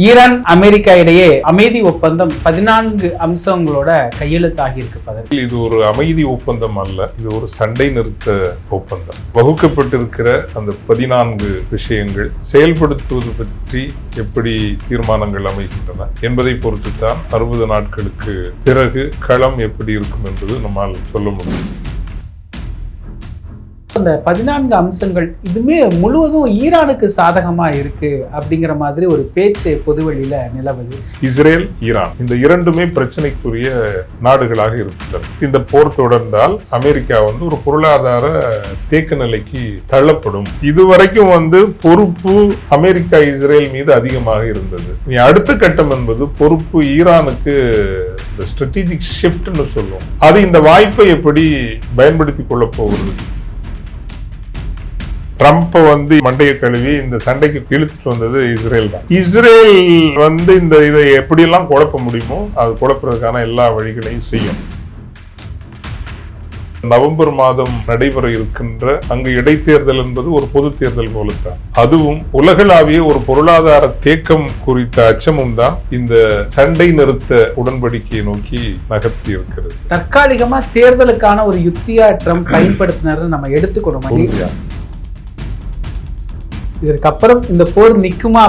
Iran America இடையே அமைதி ஒப்பந்தம் 14 அம்சங்களோட கையெழுத்தாகி இருக்கு. இது ஒரு அமைதி ஒப்பந்தம் அல்ல, இது ஒரு சண்டை நிறுத்த ஒப்பந்தம். வகுக்கப்பட்டிருக்கிற அந்த 14 விஷயங்கள் செயல்படுத்துவது பற்றி எப்படி தீர்மானங்கள் அமைகின்றன என்பதை பொறுத்துத்தான் 60 நாட்களுக்கு பிறகு களம் எப்படி இருக்கும் என்பது நம்மால் சொல்ல முடியும். அந்த 14 அம்சங்கள் இதுமே முழுவதும் ஈரானுக்கு சாதகமா இருக்கு அப்படிங்கிற மாதிரி ஒரு பேச்சு பொதுவெளியில நிலவுது. இஸ்ரேல், ஈரான் இந்த இரண்டுமே பிரச்சனைக்குரிய நாடுகளாக இருக்கின்றன. இந்த போர் தொடர்ந்தால் அமெரிக்கா ஒரு பொருளாதார தேக்க நிலைக்கு தள்ளப்படும். இதுவரைக்கும் பொறுப்பு அமெரிக்கா இஸ்ரேல் மீது அதிகமாக இருந்தது. இனி அடுத்த கட்டம் என்பது பொறுப்பு ஈரானுக்கு இந்த ஸ்ட்ராட்டஜிக் ஷிஃப்ட்னு சொல்லுவோம். அது இந்த வாய்ப்பை எப்படி பயன்படுத்திக் கொள்ள போகிறது? ட்ரம்ப் மண்டையை கழுவி இந்த சண்டைக்கு இழுத்துட்டு வந்தது இஸ்ரேல் தான். இஸ்ரேல் இந்த இதை எப்படியெல்லாம் குழப்ப முடியுமோ அது குழப்பறதுக்கான எல்லா வழிகளையும் செய்யும். நவம்பர் மாதம் நடைபெற இருக்கின்ற அங்கு இடைத்தேர்தல் என்பது ஒரு பொது தேர்தல் போலத்தான். அதுவும் உலகளாவிய ஒரு பொருளாதார தேக்கம் குறித்த அச்சமும் தான் இந்த சண்டை நிறுத்த உடன்படிக்கையை நோக்கி நகர்த்தி இருக்கிறது. தற்காலிகமா தேர்தலுக்கான ஒரு யுக்தியா ட்ரம்ப் பயன்படுத்தினார் நம்ம எடுத்துக்கணும். இதற்கு அப்புறம் இந்த போர் நிக்குமா?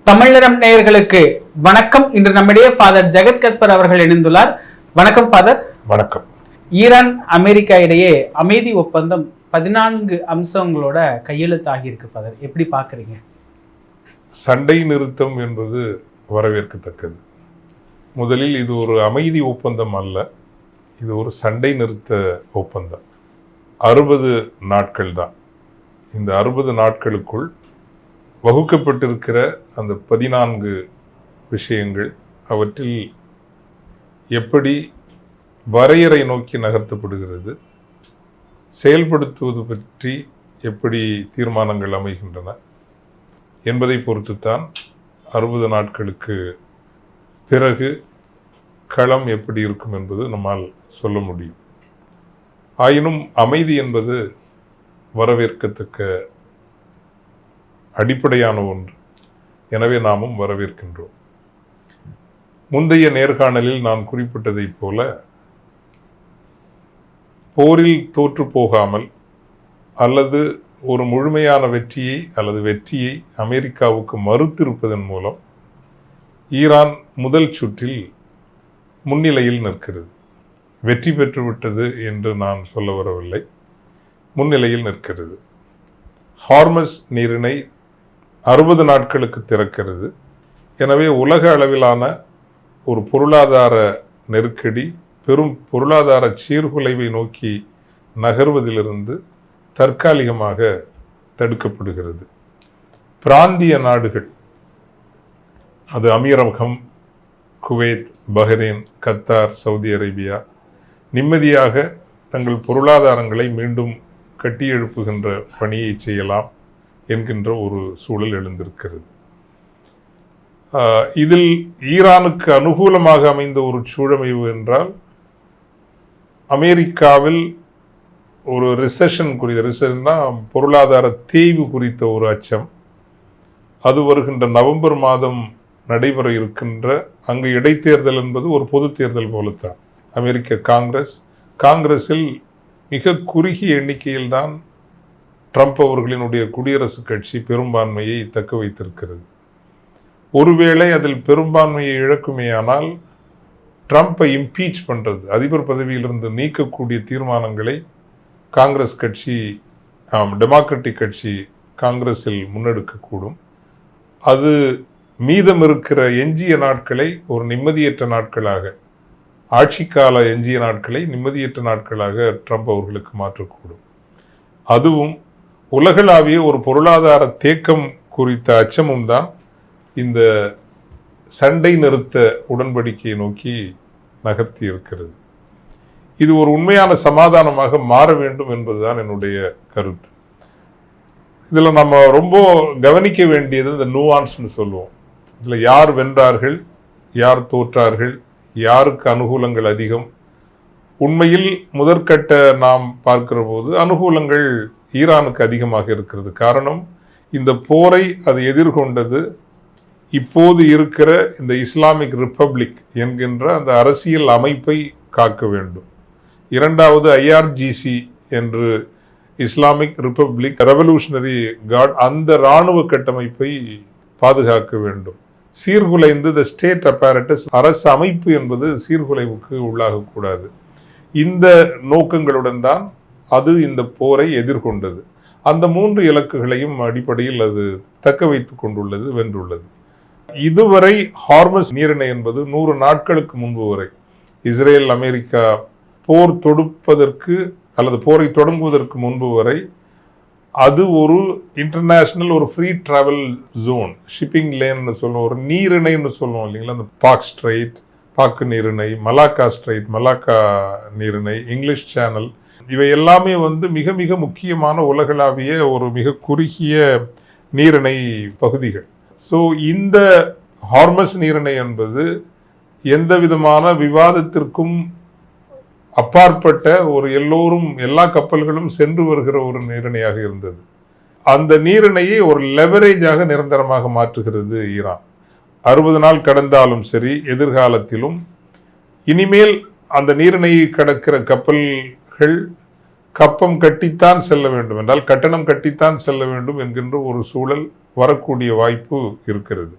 தமிழரம் நேயர்களுக்கு வணக்கம். இன்று நம்முடைய ஃபாதர் ஜெகத் கஸ்பர் அவர்கள் இணைந்துள்ளார். வணக்கம் ஃபாதர். வணக்கம். ஈரான் அமெரிக்கா இடையே அமைதி ஒப்பந்தம் 14 அம்சங்களோட கையெழுத்தாகி இருக்கு ஃபாதர், எப்படி பாக்குறீங்க? சண்டை நிறுத்தம் என்பது வரவேற்கத்தக்கது. முதலில் இது ஒரு அமைதி ஒப்பந்தம் அல்ல, இது ஒரு சண்டை நிறுத்த ஒப்பந்தம். 60 நாட்கள் தான். இந்த 60 நாட்களுக்குள் வகுக்கப்பட்டிருக்கிற அந்த 14 விஷயங்கள் அவற்றில் எப்படி வரையறை நோக்கி நகர்த்தப்படுகிறது, செயல்படுத்துவது பற்றி எப்படி தீர்மானங்கள் அமைகின்றன என்பதை பொறுத்துத்தான் 60 நாட்களுக்கு பிறகு களம் எப்படி இருக்கும் என்பது நம்மால் சொல்ல முடியும். ஆயினும் அமைதி என்பது வரவேற்கத்தக்க அடிப்படையான ஒன்று. எனவே நாமும் வரவேற்கின்றோம். முந்தைய நேர்காணலில் நான் குறிப்பிட்டதைப் போல போரில் தோற்று போகாமல் அல்லது ஒரு முழுமையான வெற்றியை அமெரிக்காவுக்கு மறுத்திருப்பதன் மூலம் ஈரான் முதல் சுற்றில் முன்னிலையில் நிற்கிறது. வெற்றி பெற்றுவிட்டது என்று நான் சொல்ல வரவில்லை, முன்னிலையில் நிற்கிறது. ஹார்மஸ் நீரிணை 60 நாட்களுக்கு திறக்கிறது. எனவே உலக அளவிலான ஒரு பொருளாதார நெருக்கடி, பெரும் பொருளாதார சீர்குலைவை நோக்கி நகர்வதிலிருந்து தற்காலிகமாக தடுக்கப்படுகிறது. பிராந்திய நாடுகள், அது அமீரகம், Kuwait, Bahrain, Qatar, Saudi Arabia நிம்மதியாக தங்கள் பொருளாதாரங்களை மீண்டும் கட்டியெழுப்புகின்ற பணியை செய்யலாம் என்கின்ற ஒரு சூழல் எழுந்திருக்கிறது. இதில் ஈரானுக்கு அனுகூலமாக அமைந்த ஒரு சூழமைவு என்றால் அமெரிக்காவில் ஒரு ரிசெஷன்னா பொருளாதார தேய்வு குறித்த ஒரு அச்சம். அது வருகின்ற நவம்பர் மாதம் நடைபெற இருக்கின்ற அங்கு இடைத்தேர்தல் என்பது ஒரு பொது தேர்தல் போலத்தான். அமெரிக்க காங்கிரஸில் மிக குறுகிய எண்ணிக்கையில் தான் ட்ரம்ப் அவர்களினுடைய குடியரசுக் கட்சி பெரும்பான்மையை தக்க வைத்திருக்கிறது. ஒருவேளை அதில் பெரும்பான்மையை இழக்குமேயானால் ட்ரம்ப்பை இம்பீச் பண்றது, அதிபர் பதவியிலிருந்து நீக்கக்கூடிய தீர்மானங்களை காங்கிரஸ் கட்சி, டெமோக்ராட்டிக் கட்சி காங்கிரஸில் முன்னெடுக்கக்கூடும். அது மீதம் இருக்கிற எஞ்சிய நாட்களை ஒரு நிம்மதியற்ற நாட்களாக, ஆட்சிக்கால எஞ்சிய நாட்களை நிம்மதியற்ற நாட்களாக ட்ரம்ப் அவர்களுக்கு மாற்றக்கூடும். அதுவும் உலகளாவிய ஒரு பொருளாதார தேக்கம் குறித்த அச்சமும் தான் இந்த சண்டை நிறுத்த உடன்படிக்கையை நோக்கி நகர்த்தி இருக்கிறது. இது ஒரு உண்மையான சமாதானமாக மாற வேண்டும் என்பதுதான் என்னுடைய கருத்து. இதில் நம்ம ரொம்ப கவனிக்க வேண்டியது இந்த நுவான்ஸ்னு சொல்லுவோம். இதில் யார் வென்றார்கள், யார் தோற்றார்கள், யாருக்கு அனுகூலங்கள் அதிகம்? உண்மையில் முதற்கட்ட நாம் பார்க்கிற போது அனுகூலங்கள் ஈரானுக்கு அதிகமாக இருக்கிறது. காரணம், இந்த போரை அது எதிர்கொண்டது இப்போது இருக்கிற இந்த இஸ்லாமிக் ரிப்பப்ளிக் என்கின்ற அந்த அரசியல் அமைப்பை காக்க வேண்டும். இரண்டாவது IRGC என்று இஸ்லாமிக் ரிப்பப்ளிக் ரெவல்யூஷனரி கார்ட், அந்த இராணுவ கட்டமைப்பை பாதுகாக்க வேண்டும். சீர்குலைந்து த ஸ்டேட் அப்பேரட்டஸ், அரசு அமைப்பு என்பது சீர்குலைவுக்கு உள்ளாகக்கூடாது. இந்த நோக்கங்களுடன் தான் அது இந்த போரை எதிர்கொண்டது. அந்த 3 இலக்குகளையும் அடிப்படையில் அது தக்க வைத்துக் கொண்டுள்ளது, வென்றுள்ளது. இதுவரை ஹார்மஸ் நீரிணை என்பது 100 நாட்களுக்கு முன்பு வரை இஸ்ரேல் அமெரிக்கா போர் தொடுப்பதற்கு அல்லது போரை தொடங்குவதற்கு முன்பு வரை அது ஒரு இன்டர்நேஷனல், ஒரு ஃப்ரீ டிராவல் ஜோன், ஷிப்பிங் லேன்னு சொல்லுவோம், ஒரு நீரிணைன்னு சொல்லுவோம் இல்லைங்களா. அந்த பாக் ஸ்ட்ரைட், பாக்கு நீரிணை, மலாக்கா ஸ்ட்ரைட், மலாக்கா நீரிணை, இங்கிலீஷ் சேனல், இவை எல்லாமே மிக மிக முக்கியமான உலகளாவிய ஒரு மிக குறுகிய நீரிணை பகுதிகள். ஸோ இந்த ஹார்மஸ் நீரிணை என்பது எந்த விதமான விவாதத்திற்கும் அப்பாற்பட்ட ஒரு எல்லோரும், எல்லா கப்பல்களும் சென்று வருகிற ஒரு நீரிணையாக இருந்தது. அந்த நீரிணையை ஒரு லெவரேஜாக நிரந்தரமாக மாற்றுகிறது ஈரான். 60 நாள் கடந்தாலும் சரி, எதிர்காலத்திலும் இனிமேல் அந்த நீரிணையை கடக்கிற கப்பல்கள் கப்பம் கட்டித்தான் செல்ல வேண்டும் என்றால், கட்டணம் கட்டித்தான் செல்ல வேண்டும் என்கின்ற ஒரு சூழல் வரக்கூடிய வாய்ப்பு இருக்கிறது.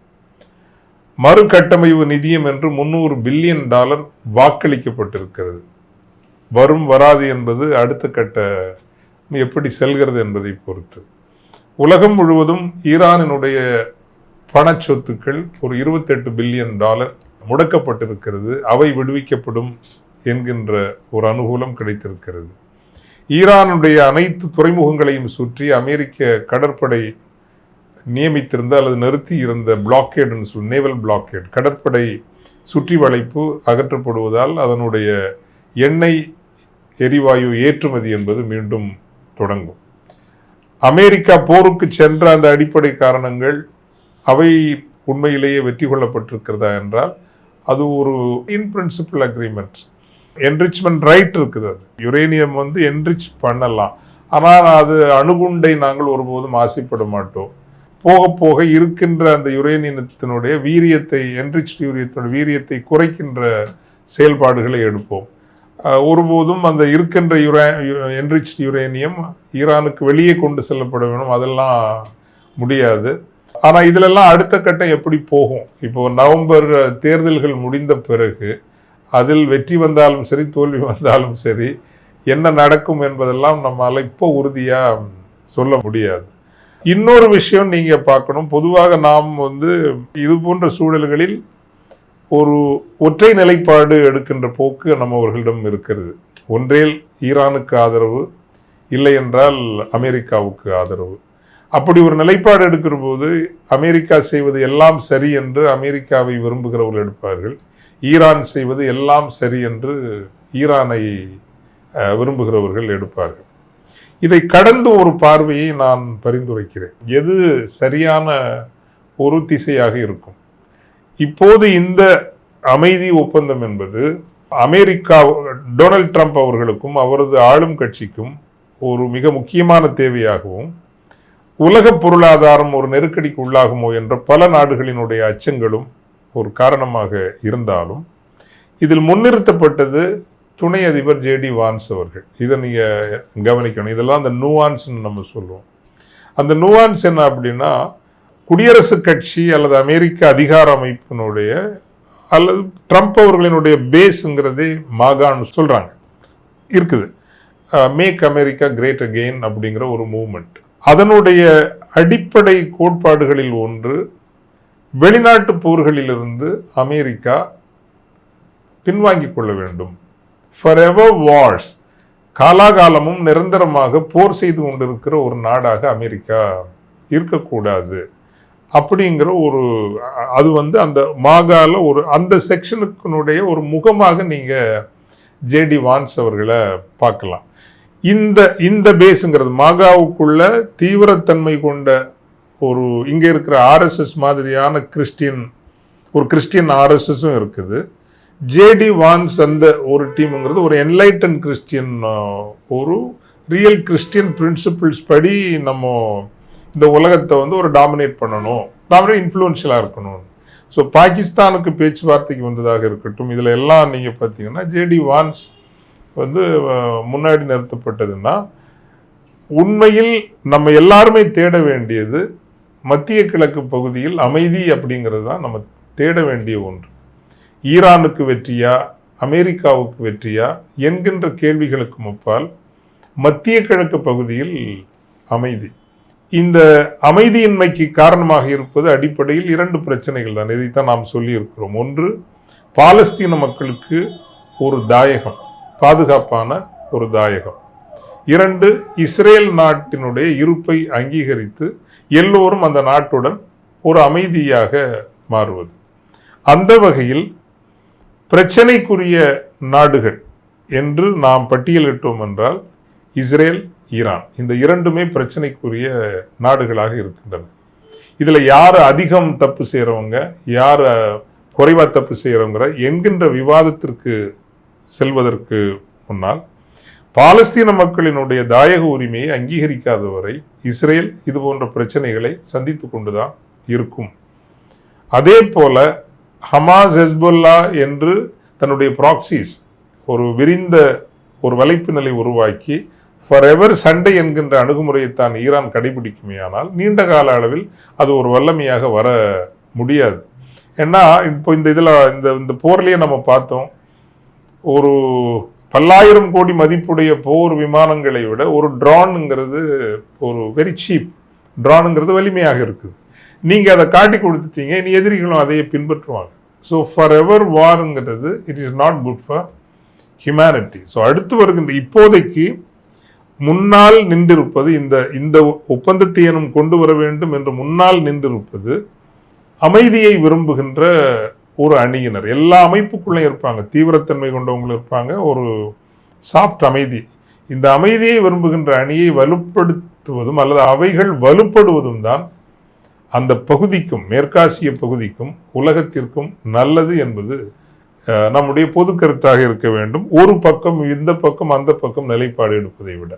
மறுகட்டமைப்பு நிதியம் என்று $300 பில்லியன் வாக்களிக்கப்பட்டிருக்கிறது. வரும் வராது என்பது அடுத்த கட்ட எப்படி செல்கிறது என்பதை பொறுத்து. உலகம் முழுவதும் ஈரானினுடைய பண சொத்துக்கள் ஒரு $28 பில்லியன் முடக்கப்பட்டிருக்கிறது. அவை விடுவிக்கப்படும் என்கின்ற ஒரு அனுகூலம் கிடைத்திருக்கிறது. ஈரானுடைய அனைத்து துறைமுகங்களையும் சுற்றி அமெரிக்க கடற்படை நியமித்திருந்த அல்லது நிறுத்தி இருந்த பிளாக்கேடுன்னு சொல்லி, நேவல் பிளாக்கேட், கடற்படை சுற்றி வளைப்பு அகற்றப்படுவதால் அதனுடைய எண்ணெய் எரிவாயு ஏற்றுமதி என்பது மீண்டும் தொடங்கும். அமெரிக்கா போருக்கு சென்ற அந்த அடிப்படை காரணங்கள் அவை உண்மையிலேயே வெற்றி கொள்ளப்பட்டிருக்கிறதா என்றால் அது ஒரு இன் பிரின்சிபல் அக்ரிமெண்ட். என்ரிச்மெண்ட் ரைட் இருக்குது. அது யுரேனியம் என்ரிச் பண்ணலாம், ஆனால் அது அணுகுண்டை நாங்கள் ஒருபோதும் ஆசைப்பட மாட்டோம். போக போக இருக்கின்ற அந்த யுரேனியத்தினுடைய வீரியத்தை, என்ரிச் யூரியத்தினுடைய வீரியத்தை குறைக்கின்ற செயல்பாடுகளை எடுப்போம். ஒருபோதும் அந்த இருக்கின்ற என்ரிச் யுரேனியம் ஈரானுக்கு வெளியே கொண்டு செல்லப்பட வேண்டும், அதெல்லாம் முடியாது. ஆனால் இதிலெல்லாம் அடுத்த கட்டம் எப்படி போகும்? இப்போ நவம்பர் தேர்தல்கள் முடிந்த பிறகு அதில் வெற்றி வந்தாலும் சரி, தோல்வி வந்தாலும் சரி, என்ன நடக்கும் என்பதெல்லாம் நம்மளால் இப்போ உறுதியாக சொல்ல முடியாது. இன்னொரு விஷயம் நீங்க பார்க்கணும், பொதுவாக நாம் இது போன்ற சூழல்களில் ஒரு ஒற்றை நிலைப்பாடு எடுக்கின்ற போக்கு நம்மவர்களிடம் இருக்கிறது. ஒன்றேல் ஈரானுக்கு ஆதரவு, இல்லை என்றால் அமெரிக்காவுக்கு ஆதரவு. அப்படி ஒரு நிலைப்பாடு எடுக்கிற போது அமெரிக்கா செய்வது எல்லாம் சரி என்று அமெரிக்காவை விரும்புகிறவர்கள் எடுப்பார்கள், ஈரான் செய்வது எல்லாம் சரி என்று ஈரானை விரும்புகிறவர்கள் எடுப்பார்கள். இதை கடந்து ஒரு பார்வையை நான் பரிந்துரைக்கிறேன். எது சரியான ஒரு திசையாக இருக்கும்? இப்போது இந்த அமைதி ஒப்பந்தம் என்பது அமெரிக்கா, டொனால்ட் ட்ரம்ப் அவர்களுக்கும் அவரது ஆளும் கட்சிக்கும் ஒரு மிக முக்கியமான தேவையாகவும், உலக பொருளாதாரம் ஒரு நெருக்கடிக்கு உள்ளாகுமோ என்ற பல நாடுகளினுடைய அச்சங்களும் ஒரு காரணமாக இருந்தாலும், இதில் முன்னிறுத்தப்பட்டது துணை அதிபர் JD வான்ஸ் அவர்கள். இதை நீங்கள் கவனிக்கணும். இதெல்லாம் அந்த நுவான்ஸ்ன்னு நம்ம சொல்லுவோம். அந்த நுவான்ஸ் என்ன அப்படின்னா, குடியரசுக் கட்சி அல்லது அமெரிக்க அதிகார அமைப்பினுடைய அல்லது ட்ரம்ப் அவர்களினுடைய பேஸுங்கிறதே மாகான்னு சொல்கிறாங்க இருக்குது. மேக் அமெரிக்கா கிரேட் அகெயின் அப்படிங்கிற ஒரு மூவ்மெண்ட். அதனுடைய அடிப்படை கோட்பாடுகளில் ஒன்று, வெளிநாட்டு போர்களிலிருந்து அமெரிக்கா பின்வாங்கிக் கொள்ள வேண்டும். ஃபரெவர் வார்ஸ், காலாகாலமும் நிரந்தரமாக போர் செய்து கொண்டிருக்கிற ஒரு நாடாக அமெரிக்கா இருக்கக்கூடாது அப்படிங்கிற ஒரு, அது அந்த மாகால ஒரு அந்த செக்ஷனுக்குனுடைய ஒரு முகமாக நீங்கள் JD வான்ஸ் அவர்களை பார்க்கலாம். இந்த பேஸுங்கிறது மாகாவுக்குள்ள தீவிரத்தன்மை கொண்ட ஒரு, இங்கே இருக்கிற RSS மாதிரியான கிறிஸ்டியன் RSSம் இருக்குது. ஜேடி வான்ஸ் அந்த ஒரு டீமுங்கிறது ஒரு என்லைட்டன் கிறிஸ்டியன், ஒரு ரியல் கிறிஸ்டியன் பிரின்சிபிள்ஸ் படி நம்ம இந்த உலகத்தை வந்து ஒரு டாமினேட் பண்ணணும், இன்ஃப்ளூயன்ஷியலாக இருக்கணும். ஸோ பாகிஸ்தானுக்கு பேச்சுவார்த்தைக்கு வந்ததாக இருக்கட்டும், இதில் எல்லாம் நீங்கள் பார்த்தீங்கன்னா ஜேடி வான்ஸ் வந்து முன்னாடி நிறுத்தப்பட்டதுன்னா, உண்மையில் நம்ம எல்லாருமே தேட வேண்டியது மத்திய கிழக்கு பகுதியில் அமைதி அப்படிங்கிறது தான் நம்ம தேட வேண்டிய ஒன்று. ஈரானுக்கு வெற்றியா அமெரிக்காவுக்கு வெற்றியா என்கின்ற கேள்விகளுக்கு முப்பால் மத்திய கிழக்கு பகுதியில் அமைதி. இந்த அமைதியின்மைக்கு காரணமாக இருப்பது அடிப்படையில் 2 பிரச்சனைகள் தான். இதைத்தான் நாம் சொல்லி இருக்கிறோம். ஒன்று, பாலஸ்தீன மக்களுக்கு ஒரு தாயகம், பாதுகாப்பான ஒரு தாயகம். 2, இஸ்ரேல் நாட்டினுடைய இருப்பை அங்கீகரித்து எல்லோரும் அந்த நாட்டுடன் ஒரு அமைதியாக மாறுவது. அந்த வகையில் பிரச்சனைக்குரிய நாடுகள் என்று நாம் பட்டியலிட்டோம் என்றால் இஸ்ரேல், ஈரான், இந்த 2மே பிரச்சனைக்குரிய நாடுகளாக இருக்கின்றன. இதில் யார் அதிகம் தப்பு செய்கிறவங்க, யார் குறைவா தப்பு செய்கிறவங்க என்கின்ற விவாதத்திற்கு செல்வதற்கு முன்னால், பாலஸ்தீன மக்களினுடைய தாயக உரிமையை அங்கீகரிக்காத வரை இஸ்ரேல் இது போன்ற பிரச்சனைகளை சந்தித்து கொண்டுதான் இருக்கும். அதே போல ஹமாஸ், ஹெஸ்புல்லா என்று தன்னுடைய ப்ராக்சிஸ் ஒரு விரிந்த ஒரு வலைப்பு நிலை உருவாக்கி ஃபாரெவர் சண்டை என்கின்ற அணுகுமுறையைத்தான் ஈரான் கடைபிடிக்குமேயானால் நீண்ட கால அளவில் அது ஒரு வல்லமையாக வர முடியாது. ஏன்னா இப்போ இந்த போர்லேயே நம்ம பார்த்தோம், ஒரு பல்லாயிரம் கோடி மதிப்புடைய போர் விமானங்களை விட ஒரு ட்ரானுங்கிறது ஒரு வெரி சீப் ட்ரானுங்கிறது வலிமையாக இருக்குது. நீங்கள் அதை காட்டி கொடுத்துட்டீங்க, இனி எதிரிகளும் அதையே பின்பற்றுவாங்க. ஸோ ஃபாரெவர் வாருங்கிறது it is not good for humanity. So அடுத்து வருகின்ற இப்போதைக்கு முன்னால் நின்றிருப்பது இந்த ஒப்பந்தத்தை எனும் கொண்டு வர வேண்டும் என்று முன்னால் நின்றிருப்பது அமைதியை விரும்புகின்ற ஒரு அணியினர். எல்லா அமைப்புக்குள்ளே இருப்பாங்க, தீவிரத்தன்மை கொண்டவங்களும் இருப்பாங்க, ஒரு சாஃப்ட் அமைதி. இந்த அமைதியை விரும்புகின்ற அணியை வலுப்படுத்துவதும் அல்லது அவைகள் வலுப்படுவதும் தான் அந்த பகுதிக்கும், மேற்காசிய பகுதிக்கும் உலகத்திற்கும் நல்லது என்பது நம்முடைய பொது கருத்தாக இருக்க வேண்டும். ஒரு பக்கம் இந்த பக்கம் அந்த பக்கம் நிலைப்பாடு எடுப்பதை விட.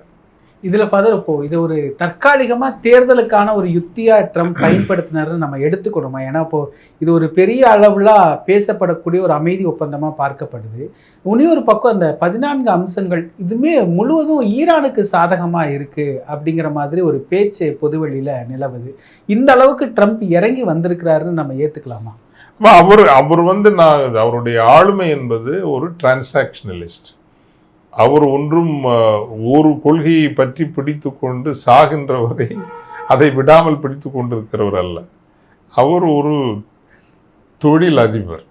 இதுல ஃபாதர், இப்போ இது ஒரு தற்காலிகமா தேர்தலுக்கான ஒரு யுத்தியா ட்ரம்ப் பயன்படுத்தினார்னு நம்ம எடுத்துக்கணுமா? ஏன்னா இப்போ இது ஒரு பெரிய அளவுல பேசப்படக்கூடிய ஒரு அமைதி ஒப்பந்தமா பார்க்கப்படுது. இன்னொரு பக்கம் அந்த 14 அம்சங்கள் இதுமே முழுவதும் ஈரானுக்கு சாதகமா இருக்கு அப்படிங்கிற மாதிரி ஒரு பேச்சு பொதுவெளியில நிலவுது. இந்த அளவுக்கு ட்ரம்ப் இறங்கி வந்திருக்கிறாருன்னு நம்ம ஏத்துக்கலாமா? அவர் வந்து அவருடைய ஆளுமை என்பது ஒரு டிரான்சாக்ஷனலிஸ்ட். அவர் ஒன்றும் ஒரு கொள்கையை பற்றி பிடித்து கொண்டு சாகின்றவரை அதை விடாமல் பிடித்து கொண்டிருக்கிறவர் அல்ல. அவர் ஒரு தொழில் அதிபர்.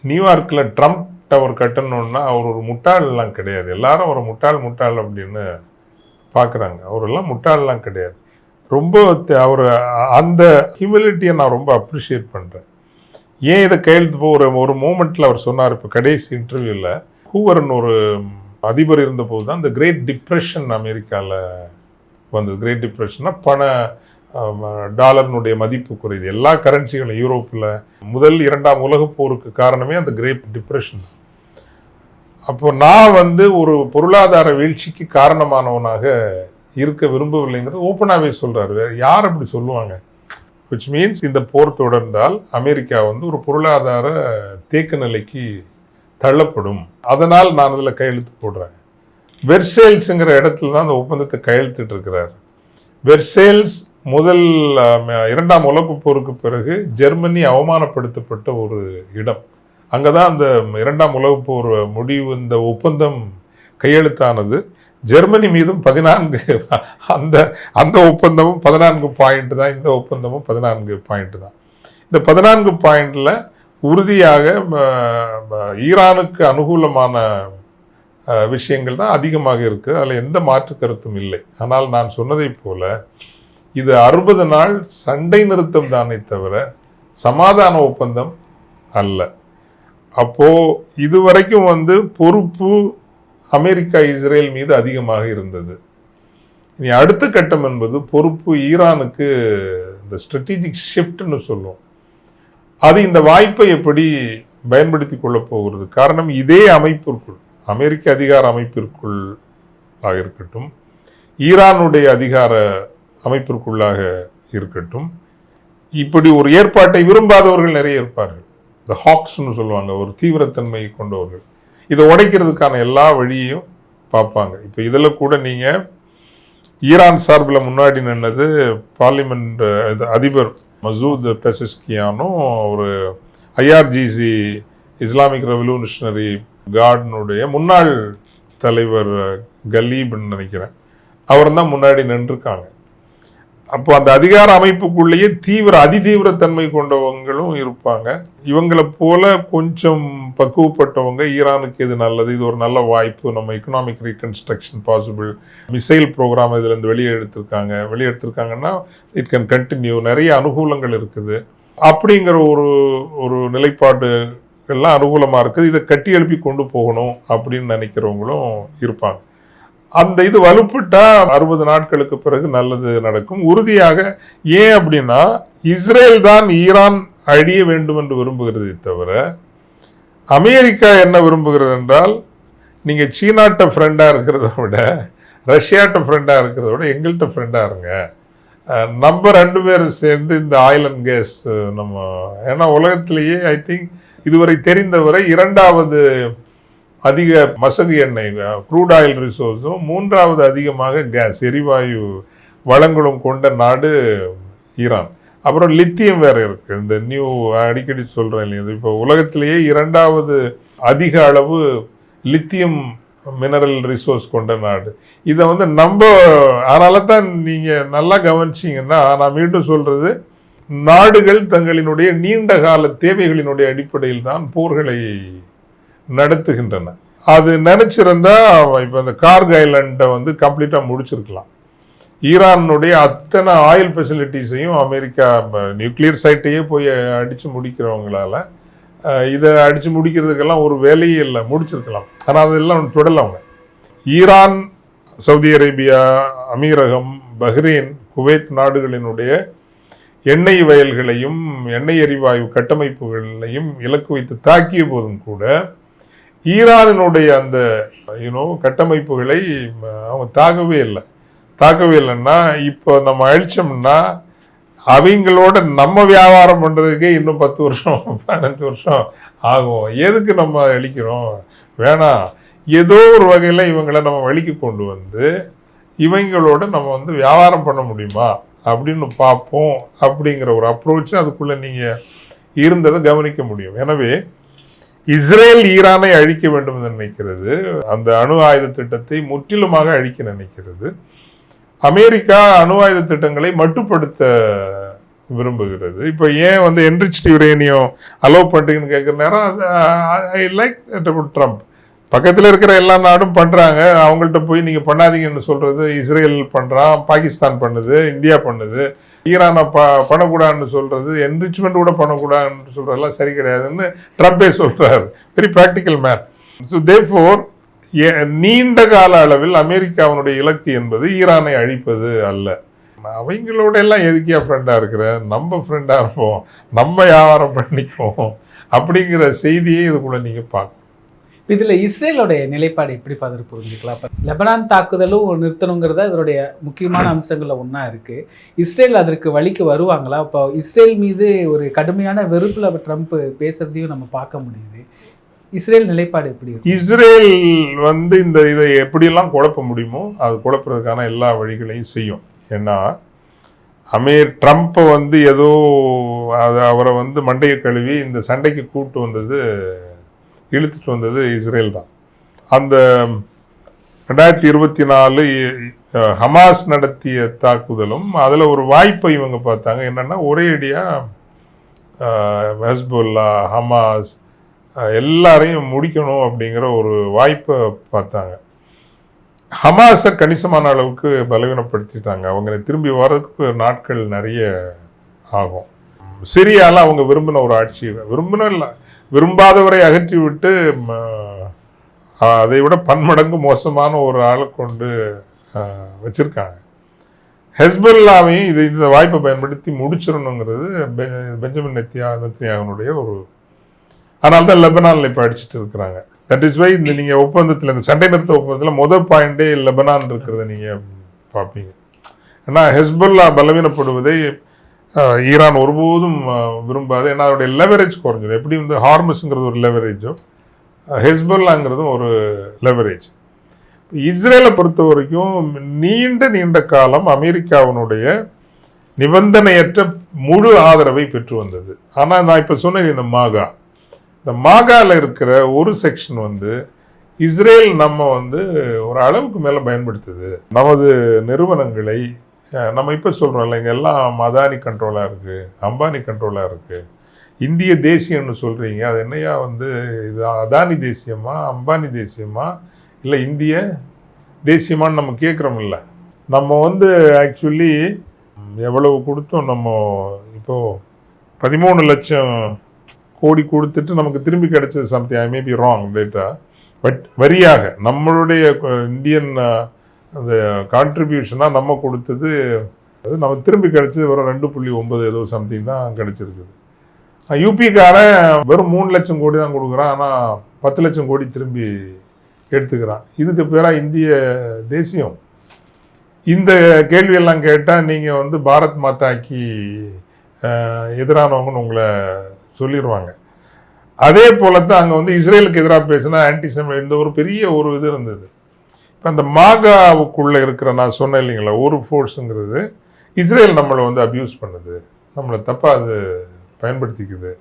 நியூயார்க்கில் ட்ரம்ப் டவர் கட்டணும்னா அவர் ஒரு முட்டாளெல்லாம் கிடையாது. எல்லாரும் அவரை முட்டாள் அப்படின்னு பார்க்குறாங்க. அவரெல்லாம் முட்டாளெல்லாம் கிடையாது. ரொம்ப அவர் அந்த ஹியூமிலிட்டியை நான் ரொம்ப அப்ரிஷியேட் பண்ணுறேன். ஏன் இதை கையெழுத்து ஒரு மூமெண்ட்டில் அவர் சொன்னார், இப்போ கடைசி இன்டர்வியூவில், ஹூவர்னு ஒரு அதிபர் இருந்தபோது தான் இந்த கிரேட் டிப்ரெஷன் அமெரிக்காவில் வந்தது. கிரேட் டிப்ரெஷன்னா டாலர்னுடைய மதிப்பு குறையுது. எல்லா கரன்சிகளும் யூரோப்பில் 1, 2 உலகப் போருக்கு காரணமே அந்த கிரேட் டிப்ரெஷன். அப்போ நான் வந்து ஒரு பொருளாதார வீழ்ச்சிக்கு காரணமானவனாக இருக்க விரும்பவில்லைங்கிறது ஓப்பனாகவே சொல்கிறாரு. யார் அப்படி சொல்லுவாங்க? விச் மீன்ஸ் இந்த போர் தொடர்ந்தால் அமெரிக்கா வந்து ஒரு பொருளாதார தேக்க நிலைக்கு தள்ளப்படும், அதனால் நான் அதில் கையெழுத்து போடுறேன். வெர்சேல்ஸுங்கிற இடத்துல தான் அந்த ஒப்பந்தத்தை கையெழுத்திட்டு இருக்கிறார். வெர்சேல்ஸ் முதல் 2ஆம் உலகப் போருக்கு பிறகு ஜெர்மனி அவமானப்படுத்தப்பட்ட ஒரு இடம். அங்கே தான் அந்த 2ஆம் உலகப் போர் முடிவு, இந்த ஒப்பந்தம் கையெழுத்தானது. ஜெர்மனி மீதும் 14 அந்த ஒப்பந்தமும் 14 பாயிண்ட் தான், இந்த ஒப்பந்தமும் 14 பாயிண்ட் தான். இந்த 14 பாயிண்டில் உறுதியாக ஈரானுக்கு அனுகூலமான விஷயங்கள் தான் அதிகமாக இருக்குது. அதில் எந்த மாற்று கருத்தும் இல்லை. ஆனால் நான் சொன்னதை போல இது 60 நாள் சண்டை நிறுத்தம் தானே தவிர சமாதான ஒப்பந்தம் அல்ல. அப்போது இதுவரைக்கும் வந்து பொறுப்பு அமெரிக்கா இஸ்ரேல் மீது அதிகமாக இருந்தது. இனி அடுத்த கட்டம் என்பது பொறுப்பு ஈரானுக்கு, இந்த ஸ்ட்ராட்டஜிக் ஷிஃப்ட்னு சொல்லுவோம். அது இந்த வாய்ப்பை எப்படி பயன்படுத்தி கொள்ளப் போகிறது. காரணம், இதே அமைப்பிற்குள், அமெரிக்க அதிகார அமைப்பிற்குள் இருக்கட்டும், ஈரானுடைய அதிகார அமைப்பிற்குள்ளாக இருக்கட்டும், இப்படி ஒரு ஏற்பாட்டை விரும்பாதவர்கள் நிறைய இருப்பார்கள். இந்த ஹாக்ஸ்னு சொல்லுவாங்க, ஒரு தீவிரத்தன்மை கொண்டவர்கள். இதை உடைக்கிறதுக்கான எல்லா வழியையும் பார்ப்பாங்க. இப்போ இதில் கூட நீங்கள் ஈரான் சார்பில் முன்னாடி நின்னது பார்லிமெண்ட் அதிபர் மசூத் பெசஸ்கியானும் ஒரு ஐஆர்ஜிசி இஸ்லாமிக் ரெவல்யூஷனரி கார்டினுடைய முன்னாள் தலைவர் கலீப்னு நினைக்கிறேன், அவர் தான் முன்னாடி நின்றுருக்காங்க. அப்போ அந்த அதிகார அமைப்புக்குள்ளேயே அதிதீவிரத்தன்மை கொண்டவங்களும் இருப்பாங்க. இவங்களை போல கொஞ்சம் பக்குவப்பட்டவங்க ஈரானுக்கு எது நல்லது, இது ஒரு நல்ல வாய்ப்பு, நம்ம economic reconstruction possible, missile program இதிலேருந்து வெளியே எடுத்திருக்காங்கன்னா இட் கேன் கண்டினியூ, நிறைய அனுகூலங்கள் இருக்குது அப்படிங்கிற ஒரு நிலைப்பாடு எல்லாம் அனுகூலமாக இருக்குது. இதை கட்டி எழுப்பி கொண்டு போகணும் அப்படின்னு நினைக்கிறவங்களும் இருப்பாங்க. அந்த இது வலுப்பட்டா 60 நாட்களுக்கு பிறகு நல்லது நடக்கும் உறுதியாக. ஏன் அப்படின்னா, இஸ்ரேல் தான் ஈரான் அழிய வேண்டும் என்று விரும்புகிறதே தவிர, அமெரிக்கா என்ன விரும்புகிறது என்றால், நீங்க சீனாட்ட ஃப்ரெண்டா இருக்கிறத விட ரஷ்யாட்ட ஃப்ரெண்டா இருக்கிறத விட எங்கள்கிட்ட ஃப்ரெண்டா இருங்க, நம்ம 2 பேரும் சேர்ந்து இந்த ஆயில் அண்ட் கேஸ் நம்ம, ஏன்னா உலகத்திலேயே ஐ திங்க் இதுவரை தெரிந்தவரை 2வது அதிக மசகு எண்ணெய் க்ரூட் ஆயில் ரிசோர்ஸும் 3வது அதிகமாக கேஸ் எரிவாயு வளங்களும் கொண்ட நாடு ஈரான். அப்புறம் லித்தியம் வேற இருக்கு. இந்த நியூ அடிக்கடி சொல்றேன் இல்லையா, இப்போ உலகத்திலேயே 2வது அதிக அளவு லித்தியம் மினரல் ரிசோர்ஸ் கொண்ட நாடு. இதை நம்ம அதனால தான் நீங்க நல்லா கவனிச்சிங்கன்னா, நான் மீண்டும் சொல்றது, நாடுகள் தங்களினுடைய நீண்ட கால தேவைகளினுடைய அடிப்படையில் தான் போர்களை நடத்துகின்றன. அது நினைச்சிருந்தா இப்ப இந்த கார்க் ஐலண்டை கம்ப்ளீட்டா முடிச்சிருக்கலாம். ஈரானுடைய அத்தனை ஆயில் ஃபெசிலிட்டிஸையும் அமெரிக்கா நியூக்ளியர் சைட்டையே போய் அடிச்சு முடிக்கிறவங்களால இதை அடிச்சு முடிக்கிறதுக்கெல்லாம் ஒரு வேலையே இல்லை, முடிச்சிருக்கலாம். ஆனால் அதெல்லாம் தொடரல. ஈரான், சவுதி அரேபியா, அமீரகம், பஹ்ரைன், குவைத் நாடுகளினுடைய எண்ணெய் வயல்களையும் எண்ணெய் எரிவாயு கட்டமைப்புகளையும் இலக்கு வைத்து தாக்கிய போதும் கூட ஈரானினுடைய அந்த கட்டமைப்புகளை அவங்க தாக்கவே இல்லைன்னா, இப்போ நம்ம அழிச்சோம்னா அவங்களோட நம்ம வியாபாரம் பண்றதுக்கே இன்னும் 10 வருஷம் 15 வருஷம் ஆகும். எதுக்கு நம்ம அழிக்கிறோம்? வேணாம், ஏதோ ஒரு வகையில் இவங்களை நம்ம வழிக்கு கொண்டு வந்து இவங்களோட நம்ம வியாபாரம் பண்ண முடியுமா அப்படின்னு பார்ப்போம் அப்படிங்கிற ஒரு அப்ரோச் அதுக்குள்ள நீங்க இருந்ததை கவனிக்க முடியும். எனவே இஸ்ரேல் ஈரானை அழிக்க வேண்டும் என்று நினைக்கிறது, அந்த அணு ஆயுத திட்டத்தை முற்றிலுமாக அழிக்க நினைக்கிறது. அமெரிக்கா அணு ஆயுத திட்டங்களை மட்டுப்படுத்த விரும்புகிறது. இப்போ ஏன் என்ரிச்டு யுரேனியம் அலோவ் பண்ணுறீங்கன்னு கேட்குற நேரம், ஐ லைக் ட்ரம்ப் பக்கத்தில் இருக்கிற எல்லா நாடும் பண்ணுறாங்க, அவங்கள்ட்ட போய் நீங்கள் பண்ணாதீங்கன்னு சொல்கிறது இஸ்ரேல் பண்ணுறான், பாகிஸ்தான் பண்ணுது, இந்தியா பண்ணுது. ஈரானை பண்ணக்கூடாதுன்னு சொல்கிறது, என்ரிச்மெண்ட் கூட பண்ணக்கூடாதுன்னு சொல்கிறதெல்லாம் சரி கிடையாதுன்னு ட்ரம்பே சொல்கிறாரு. Very practical man. So therefore நீண்ட கால அளவில் அமெரிக்காவினுடைய இலக்கு என்பது ஈரானை அழிப்பது அல்ல. அவங்களோட எல்லாம் எதுக்கியா ஃப்ரெண்டாக இருக்கிற, நம்ம ஃப்ரெண்டாக இருப்போம், நம்ம வியாபாரம் பண்ணிக்குவோம் அப்படிங்கிற செய்தியை இதுக்குள்ள நீங்கள் பார்க்கணும். இதில் இஸ்ரேலோடைய நிலைப்பாடு எப்படி ஃபாதர் புரிஞ்சுக்கலாம்? இப்போ லெபனான் தாக்குதலும் நிறுத்தணுங்கிறத இதனுடைய முக்கியமான அம்சங்களில் ஒன்றா இருக்குது. இஸ்ரேல் அதற்கு வழிக்கு வருவாங்களா? இப்போ இஸ்ரேல் மீது ஒரு கடுமையான வெறுப்பில் ட்ரம்ப் பேசுறதையும் நம்ம பார்க்க முடியுது. இஸ்ரேல் நிலைப்பாடு எப்படி இருக்கு? இஸ்ரேல் இதை எப்படியெல்லாம் குழப்ப முடியுமோ அது குழப்பறதுக்கான எல்லா வழிகளையும் செய்யும். ஏன்னா ட்ரம்ப்பை ஏதோ அவரை மண்டையை கழுவி இந்த சண்டைக்கு இழுத்துட்டு வந்தது இஸ்ரேல் தான். அந்த 2024 ஹமாஸ் நடத்திய தாக்குதலும் அதில் ஒரு வாய்ப்பை இவங்க பார்த்தாங்க. என்னன்னா, ஒரே அடியாக ஹெஸ்புல்லா, ஹமாஸ் எல்லாரையும் முடிக்கணும் அப்படிங்கிற ஒரு வாய்ப்பை பார்த்தாங்க. ஹமாஸை கணிசமான அளவுக்கு பலவீனப்படுத்திட்டாங்க. அவங்க திரும்பி வர்றதுக்கு நாட்கள் நிறைய ஆகும். சிரியால அவங்க விரும்பின ஒரு ஆட்சி, விரும்பாதவரை அகற்றி விட்டு அதை விட பன்மடங்கு மோசமான ஒரு ஆளை கொண்டு வச்சிருக்காங்க. ஹெஸ்புல்லாவையும் இந்த வாய்ப்பை பயன்படுத்தி முடிச்சிடணுங்கிறது பெஞ்சமின் நெத்தன்யாகுனுடைய ஒரு அதனால தான் லெபனான்ல இப்போ அடிச்சுட்டு இருக்கிறாங்க. தட் இஸ் வை இந்த நீங்கள் ஒப்பந்தத்தில், இந்த சண்டை நிறுத்த ஒப்பந்தத்தில் முதல் பாயிண்டே லெபனான் இருக்கிறத நீங்கள் பார்ப்பீங்க. ஏன்னா ஹெஸ்புல்லா பலவீனப்படுவதை ஈரான் ஒருபோதும் விரும்பாது. ஏன்னா அதோடைய லெவரேஜ் குறைஞ்சிடும். எப்படி வந்து ஹார்மஸ்ங்கிறது ஒரு லெவரேஜோ, ஹெஸ்புல்லாங்கிறதும் ஒரு லெவரேஜ். இஸ்ரேலை பொறுத்த வரைக்கும் நீண்ட காலம் அமெரிக்காவினுடைய நிபந்தனையற்ற முழு ஆதரவை பெற்று வந்தது. ஆனால் நான் இப்போ சொன்னேன், இந்த மாகாவில் இருக்கிற ஒரு செக்ஷன் வந்து இஸ்ரேல் நம்ம வந்து ஒரு அளவுக்கு மேலே பயன்படுத்துது. நமது நிறுவனங்களை நம்ம இப்போ சொல்கிறோம் இல்லைங்க, எல்லாம் அதானி கண்ட்ரோலாக இருக்குது, அம்பானி கண்ட்ரோலாக இருக்குது. இந்திய தேசியம்னு சொல்கிறீங்க, அது என்னையா வந்து இது அதானி தேசியமா, அம்பானி தேசியமா, இல்லை இந்திய தேசியமானு நம்ம கேட்குறோமில்ல. நம்ம வந்து ஆக்சுவலி எவ்வளவு கொடுத்தோம், நம்ம இப்போது 13 லட்சம் கோடி கொடுத்துட்டு நமக்கு திரும்பி கிடைச்சது something, I may be wrong data, but வரியாக நம்மளுடைய இந்தியன் அந்த கான்ட்ரிபியூஷனாக நம்ம கொடுத்தது அது நம்ம திரும்பி கிடைச்சது வெறும் 2.9 ஏதோ சம்திங் தான் கிடைச்சிருக்குது. யூபிக்காரன் வெறும் 3 லட்சம் கோடி தான் கொடுக்குறான், ஆனால் 10 லட்சம் கோடி திரும்பி எடுத்துக்கிறான். இதுக்கு பேராக இந்திய தேசியம்? இந்த கேள்வியெல்லாம் கேட்டால் நீங்கள் வந்து பாரத் மாதாக்கு எதிரானவங்கன்னு உங்களை சொல்லிடுவாங்க. அதே போல தான் அங்கே வந்து இஸ்ரேலுக்கு எதிராக பேசினா ஆன்டிசெமிட், இந்த ஒரு பெரிய ஒரு இது இருந்தது. இப்போ அந்த மாகாவுக்குள்ளே இருக்கிற, நான் சொன்னேன் இல்லைங்களா, ஒரு ஃபோர்ஸுங்கிறது இஸ்ரேல் நம்மளை வந்து அப்யூஸ் பண்ணுது, நம்மளை தப்பாக அது பயன்படுத்திக்குது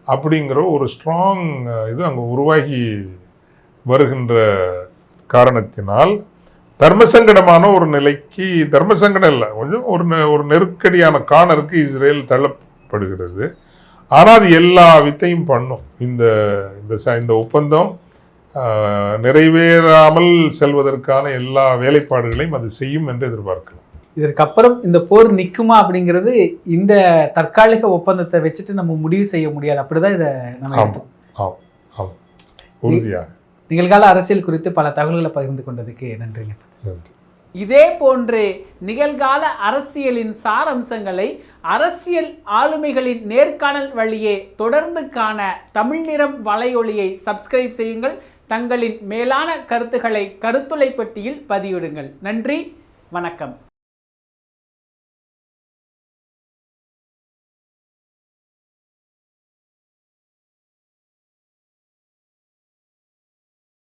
அப்படிங்கிற ஒரு ஸ்ட்ராங் இது அங்கே உருவாகி வருகின்ற காரணத்தினால் தர்மசங்கடமான ஒரு நிலைக்கு, தர்மசங்கடம் இல்லை, கொஞ்சம் ஒரு நெருக்கடியான காணருக்கு இஸ்ரேல் தள்ளப்படுகிறது. ஆனால் அது எல்லா வித்தையும் பண்ணும். இந்த ஒப்பந்தம் நிறைவேறாமல் செல்வதற்கான எல்லா வேலைப்பாடுகளையும் அது செய்யும் என்று எதிர்பார்க்கலாம். இதற்கப்புறம் இந்த போர் நிற்குமா அப்படிங்கிறது இந்த தற்காலிக ஒப்பந்தத்தை வச்சுட்டு நம்ம முடிவு செய்ய முடியாது. அப்படிதான் இதை நம்ம உறுதியாக. நிகழ்கால அரசியல் குறித்து பல தகவல்களை பகிர்ந்து கொண்டதுக்கு நன்றிங்க. நன்றி. இதே போன்று நிகழ்கால அரசியலின் சாரம்சங்களை அரசியல் ஆளுமைகளின் நேர்காணல் வழியே தொடர்ந்து காண தமிழ் நிறம் வலையொலியை சப்ஸ்கிரைப் செய்யுங்கள். தங்களின் மேலான கருத்துக்களை கருத்துளை பெட்டியில் பதிவிடுங்கள். நன்றி, வணக்கம்.